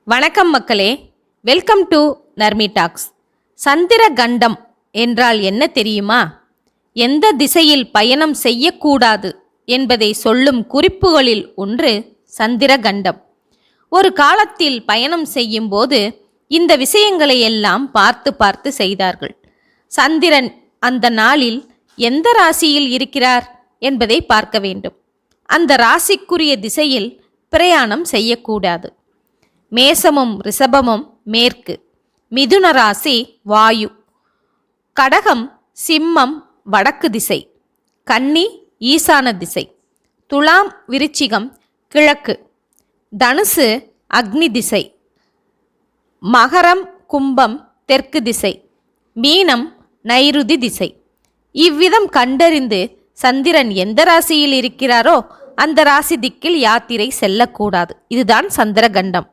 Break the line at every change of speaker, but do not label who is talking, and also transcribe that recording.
வணக்கம் மக்களே, welcome to Narmi tax. சந்திர கண்டம் என்றால் என்ன தெரியுமா? எந்த திசையில் பயணம் செய்யக்கூடாது என்பதை சொல்லும் குறிப்புகளில் ஒன்று சந்திர கண்டம். ஒரு காலத்தில் பயணம் செய்யும் போது இந்த விஷயங்களை எல்லாம் பார்த்து பார்த்து செய்தார்கள். சந்திரன் அந்த நாளில் எந்த ராசியில் இருக்கிறார் என்பதை பார்க்க வேண்டும். அந்த ராசிக்குரிய திசையில் பிரயாணம் செய்யக்கூடாது. மேசமும் ரிஷபமும் மேற்கு, மிதுன ராசி வாயு, கடகம் சிம்மம் வடக்கு திசை, கன்னி ஈசான திசை, துலாம் விருச்சிகம் கிழக்கு, தனுசு அக்னி திசை, மகரம் கும்பம் தெற்கு திசை, மீனம் நைருதி திசை. இவ்விதம் கண்டறிந்து சந்திரன் எந்த ராசியில் இருக்கிறாரோ அந்த ராசி திக்கில் யாத்திரை செல்லக்கூடாது. இதுதான் சந்திர கண்டம்.